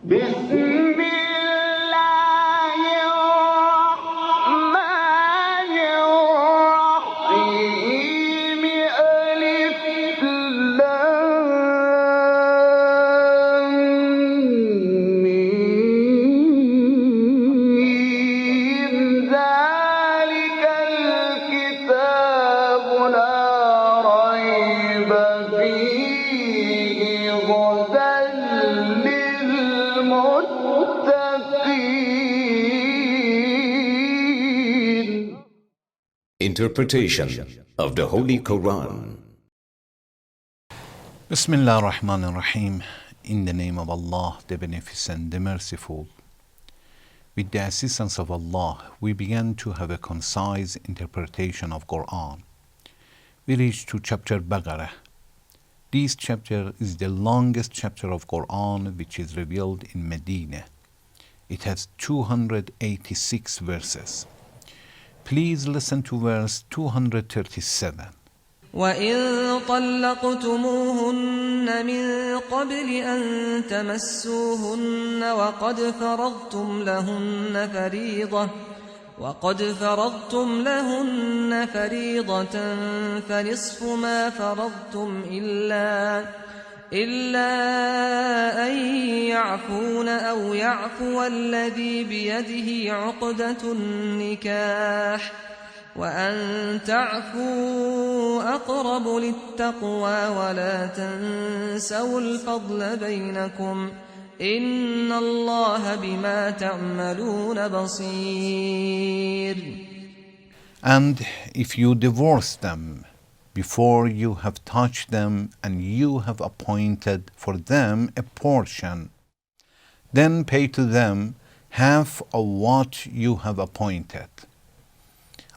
بسم الله الرحمن الرحيم ألف لام ميم ذلك الكتاب لا ريب فيه هدى للمتقين. Interpretation of the Holy Quran. Bismillah ar-Rahman ar-Rahim. In the name of Allah, the Beneficent, the Merciful. With the assistance of Allah, we began to have a concise interpretation of Quran. We reached to chapter Baqarah. This chapter is the longest chapter of Quran which is revealed in Medina. It has 286 verses. Please listen to verse 237. وَإِن طَلَّقْتُمُوهُنَّ مِن قَبْلِ أَن تَمَسُّوهُنَّ وَقَدْ فَرَضْتُمْ لَهُنَّ فَرِيضَةً فَنِصْفُ مَا فَرَضْتُمْ إِلَّا أَن يَعْفُونَ أَوْ يَعْفُوَ الَّذِي بِيَدِهِ عُقْدَةُ النِّكَاحِ وَأَن تَعْفُوا أَقْرَبُ لِلتَّقْوَى وَلَا تَنسَوُا الْفَضْلَ بَيْنَكُمْ إِنَّ اللَّهَ بِمَا تَعْمَلُونَ بَصِيرٌ. And if you divorce them before you have touched them and you have appointed for them a portion, then pay to them half of what you have appointed,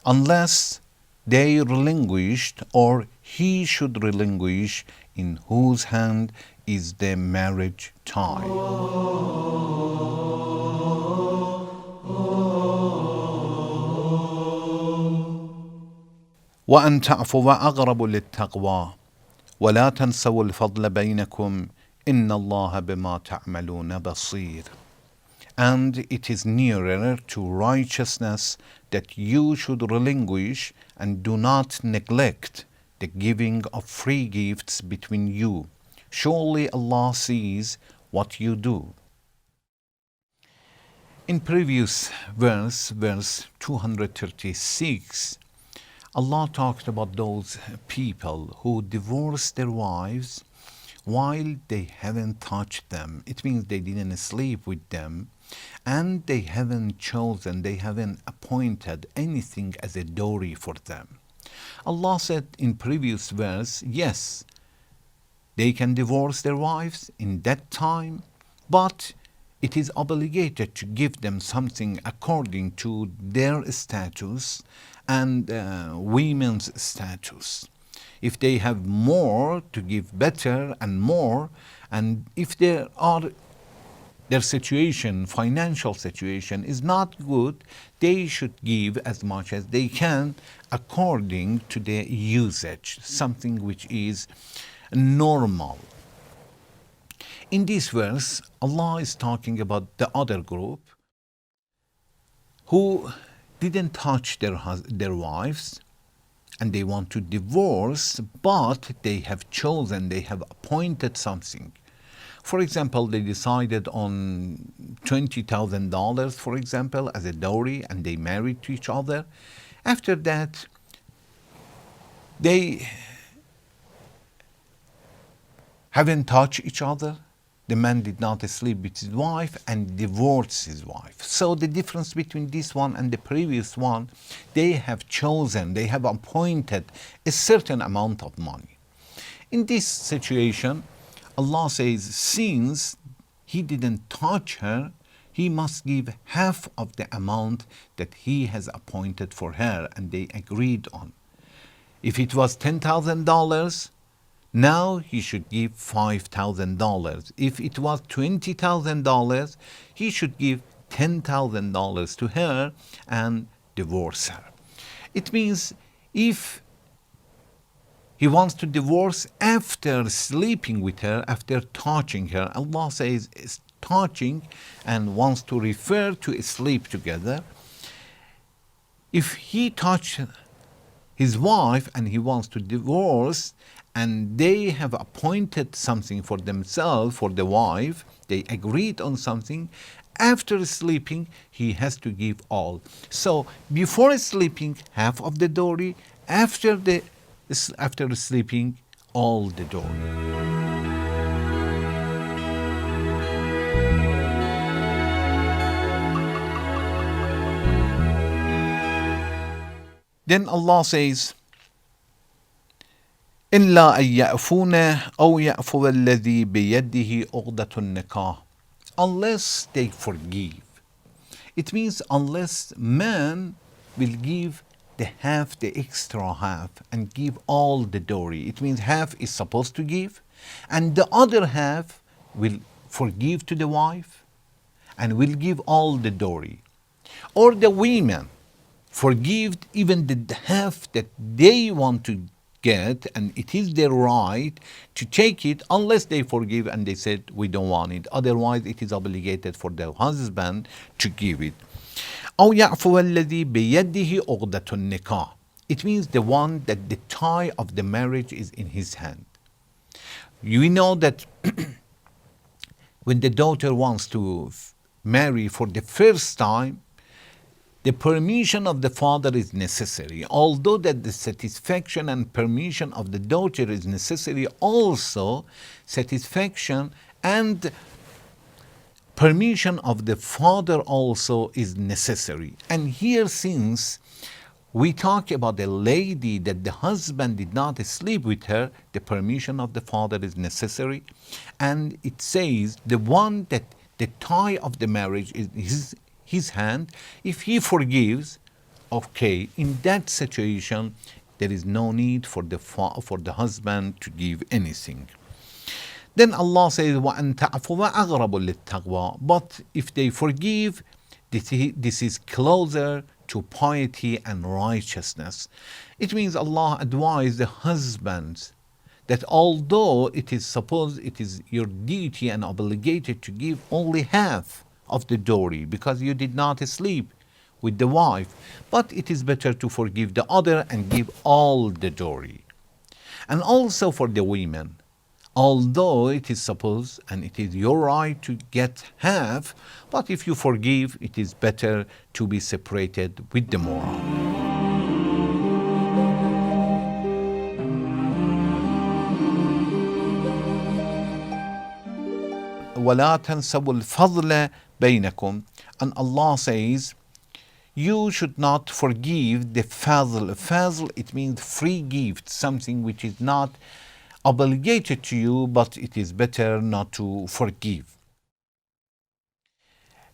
unless they relinquished or he should relinquish in whose hand is the marriage tie. وأن تعفوا أقرب للتقوى ولا تنسوا الفضل بينكم إن الله بما تعملون بصير. And it is nearer to righteousness that you should relinquish and do not neglect the giving of free gifts between you. Surely Allah sees what you do. In previous verse 236, Allah talked about those people who divorced their wives while they haven't touched them. It means they didn't sleep with them and they haven't chosen, they haven't appointed anything as a dowry for them. Allah said in previous verse, yes, they can divorce their wives in that time, but it is obligated to give them something according to their status and women's status. If they have more, to give better and more, and if their situation, financial situation is not good, they should give as much as they can according to their usage, something which is normal. In this verse, Allah is talking about the other group who didn't touch their wives and they want to divorce, but they have chosen, they have appointed something. For example, they decided on $20,000, for example, as a dowry, and they married to each other. After that, they haven't touched each other. The man did not sleep with his wife and divorced his wife. So the difference between this one and the previous one, they have chosen, they have appointed a certain amount of money. In this situation, Allah says, since he didn't touch her, he must give half of the amount that he has appointed for her and they agreed on. If it was $10,000, now he should give $5,000. If it was $20,000, he should give $10,000 to her and divorce her. It means if he wants to divorce after sleeping with her, after touching her, Allah says touching and wants to refer to sleep together, if he touched his wife and he wants to divorce, and they have appointed something for themselves, for the wife, they agreed on something, after sleeping he has to give all. So before sleeping, half of the dowry, after sleeping, all the dowry. Then Allah says, إلا أن يعفون أو يعفو الذي بيده عقدة النكاح. Unless they forgive. It means unless man will give the half, the extra half, and give all the dowry. It means half is supposed to give, and the other half will forgive to the wife and will give all the dowry. Or the women forgive even the half that they want to get, and it is their right to take it, unless they forgive and they said we don't want it. Otherwise it is obligated for the husband to give it. أو يعفو الذي بيده عقدة النكاح. It means the one that the tie of the marriage is in his hand. You know that when the daughter wants to marry for the first time, the permission of the father is necessary. Although that the satisfaction and permission of the daughter is necessary, also satisfaction and permission of the father also is necessary. And here, since we talk about a lady that the husband did not sleep with her, the permission of the father is necessary. And it says the one that the tie of the marriage is his hand, if he forgives, okay, in that situation there is no need for the husband to give anything. Then Allah says, وَأَن تَعْفُوَ أَغْرَبُ لِلتَّقْوَى. But if they forgive, this is closer to piety and righteousness. It means Allah advised the husbands that although it is supposed it is your duty and obligated to give only half of the dowry because you did not sleep with the wife, but it is better to forgive the other and give all the dowry. And also for the women, although it is supposed and it is your right to get half, but if you forgive, it is better to be separated with the moral. وَلَا تَنْسَوُا الْفَضْلَ بَيْنَكُمْ. And Allah says, you should not forgive the fadl. Fadl, it means free gift, something which is not obligated to you, but it is better not to forgive.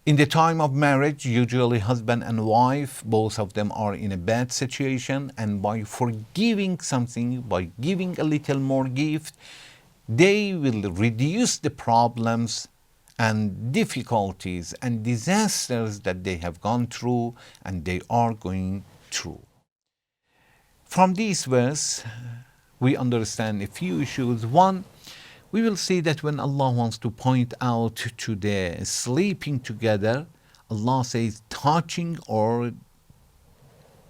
In the time of marriage, usually husband and wife, both of them are in a bad situation, and by forgiving something, by giving a little more gift, they will reduce the problems and difficulties and disasters that they have gone through and they are going through. From this verse, we understand a few issues. One, we will see that when Allah wants to point out to the sleeping together, Allah says touching, or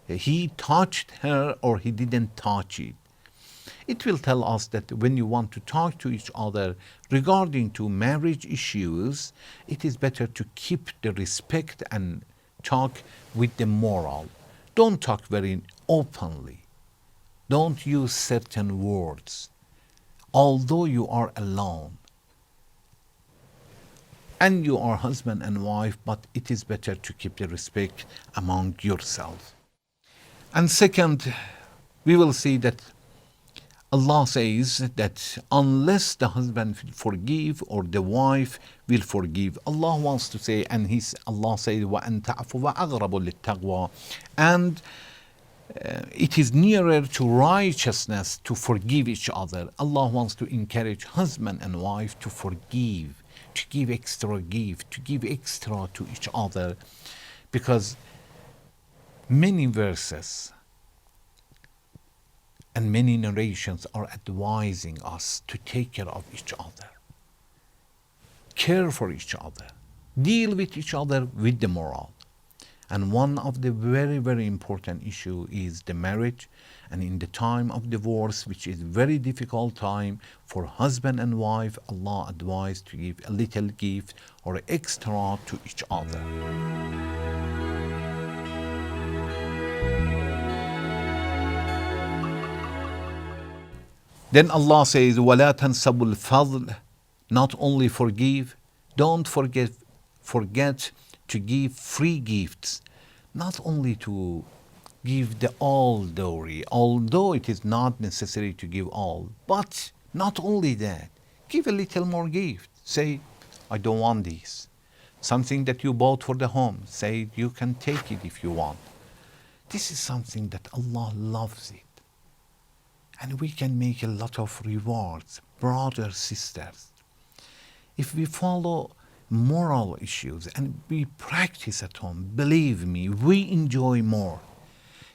he touched her or he didn't touch it. It will tell us that when you want to talk to each other regarding to marriage issues, it is better to keep the respect and talk with the moral. Don't talk very openly. Don't use certain words, although you are alone and you are husband and wife, but it is better to keep the respect among yourselves. And second, we will see that Allah says that unless the husband will forgive or the wife will forgive, Allah wants to say, and Allah says, وَأَن تَعْفُوَ أَغْرَبُ لِلتَّقْوَى. And it is nearer to righteousness to forgive each other. Allah wants to encourage husband and wife to forgive, to give extra gift, to give extra to each other, because many verses and many narrations are advising us to take care of each other. care for each other, deal with each other with the moral. And one of the very, very important issue is the marriage. And in the time of divorce, which is very difficult time for husband and wife, Allah advised to give a little gift or extra to each other. Then Allah says, وَلَا تَنْسَبُوا الْفَضْلِ, not only forgive, don't forget to give free gifts, not only to give the all dowry, although it is not necessary to give all, but not only that, give a little more gift. Say, I don't want this. Something that you bought for the home, say you can take it if you want. This is something that Allah loves it. And we can make a lot of rewards, brothers, sisters. If we follow moral issues and we practice at home, believe me, we enjoy more.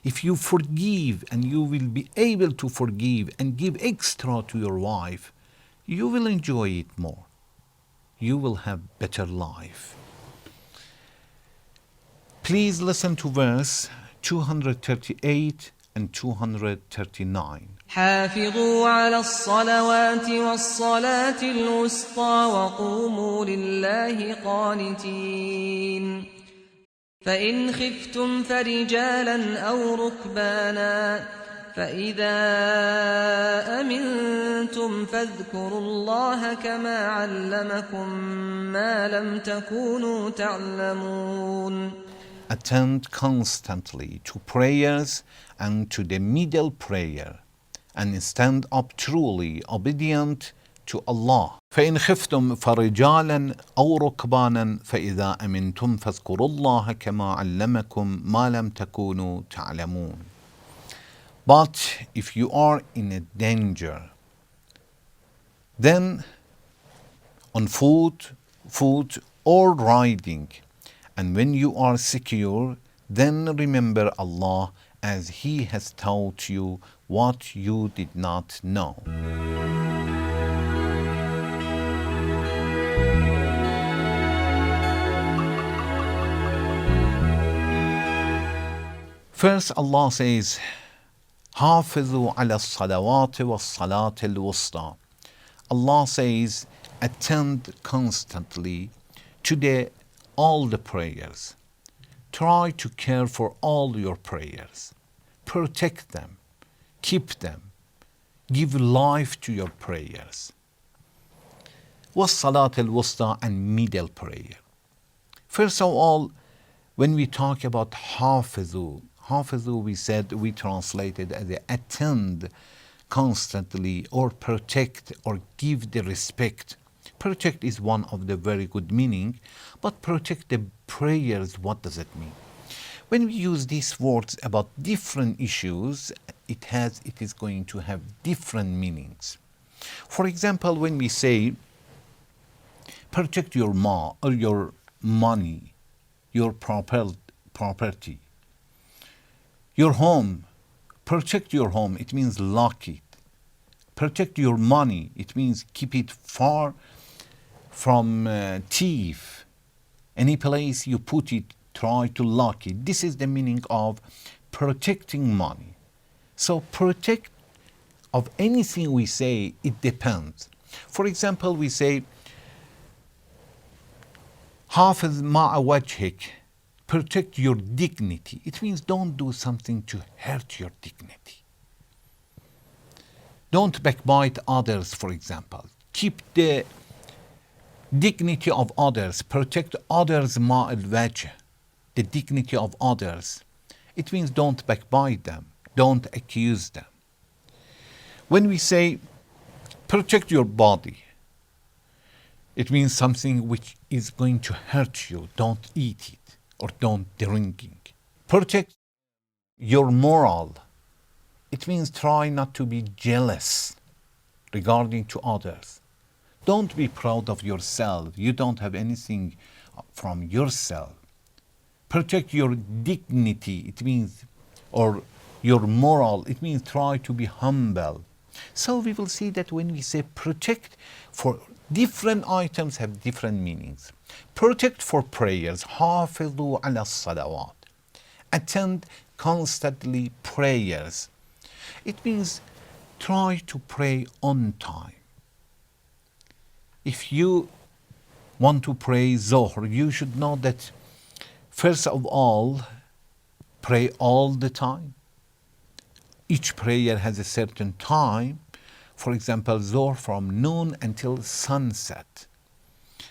If you forgive and you will be able to forgive and give extra to your wife, you will enjoy it more. You will have better life. Please listen to verse 238 and 239. حافظوا على الصلوات والصلاة الوسطى وقوموا لله قانتين فإن خفتم فرجالا أو ركبانا فإذا أمنتم فاذكروا الله كما علمكم ما لم تكونوا تعلمون. Attend constantly to prayers and to the middle prayer, and stand up truly obedient to Allah. فإن خفتم فرجالا أو ركبانا فإذا أمنتم فاذكروا الله كما علمكم ما لم تكونوا تعلمون. But if you are in a danger, then on foot or riding, and when you are secure, then remember Allah as He has taught you what you did not know. First, Allah says, حافظوا على الصلوات والصلاة الوسطى. Allah says, attend constantly to all the prayers. Try to care for all your prayers. Protect them. Keep them. Give life to your prayers. وَالصَّلَاةِ الْوُسْطَى, and middle prayer. First of all, when we talk about حافظوا, we translated as attend constantly, or protect, or give the respect. Protect is one of the very good meaning, but protect the prayers, what does it mean? When we use these words about different issues, it is going to have different meanings. For example, when we say protect your your money, your property, your home, protect your home, it means lock it. Protect your money, it means keep it far from thief. Any place you put it, try to lock it. This is the meaning of protecting money. So protect of anything we say, it depends. For example, we say حافظ مع وجهك, protect your dignity. It means don't do something to hurt your dignity. Don't backbite others, for example. Keep the dignity of others. Protect others مع الوجه, the dignity of others. It means don't backbite them. Don't accuse them. When we say protect your body, it means something which is going to hurt you. Don't eat it or don't drink it. Protect your moral. It means try not to be jealous regarding to others. Don't be proud of yourself. You don't have anything from yourself. Protect your dignity. It means, or your moral. It means try to be humble. So we will see that when we say protect for Different items have different meanings. Protect for prayers. حافظوا على الصلوات. Attend constantly prayers. It means try to pray on time. If you want to pray Zohr, you should know that first of all, pray all the time. Each prayer has a certain time. For example, Zohr from noon until sunset.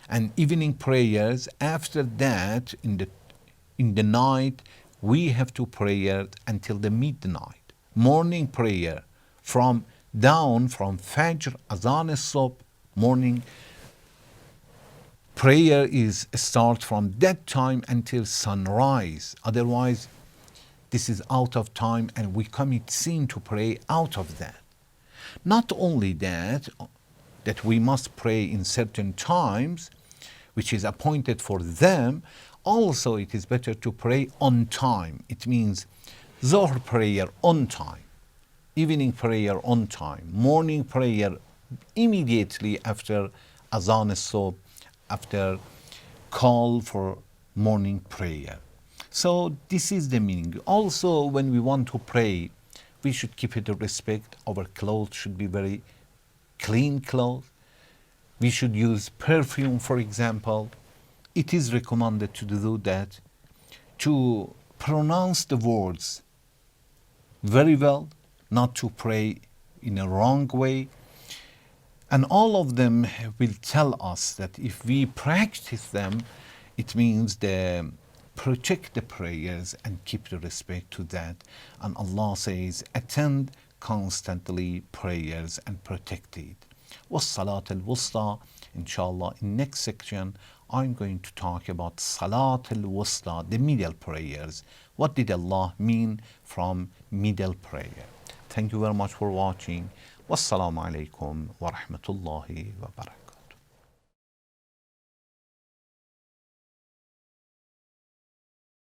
And evening prayers, after that, in the night, we have to pray until the midnight. Morning prayer from dawn, from Fajr, Azan al-Subh, morning prayer is start from that time until sunrise. Otherwise, this is out of time and we commit sin to pray out of that. Not only that we must pray in certain times, which is appointed for them, also it is better to pray on time. It means Zohr prayer on time, evening prayer on time, morning prayer immediately after Azan al-Subh, after call for morning prayer. So this is the meaning. Also, when we want to pray, we should keep it with respect. Our clothes should be very clean clothes. We should use perfume, for example. It is recommended to do that, to pronounce the words very well, not to pray in a wrong way. And all of them will tell us that if we practice them, it means protect the prayers and keep the respect to that. And Allah says, attend constantly prayers and protect it. Was-salat al-wusta. Inshallah, in next section, I'm going to talk about salat al-wusta, the middle prayers. What did Allah mean from middle prayer? Thank you very much for watching. Wassalamu alaikum wa rahmatullahi wa barakatuh.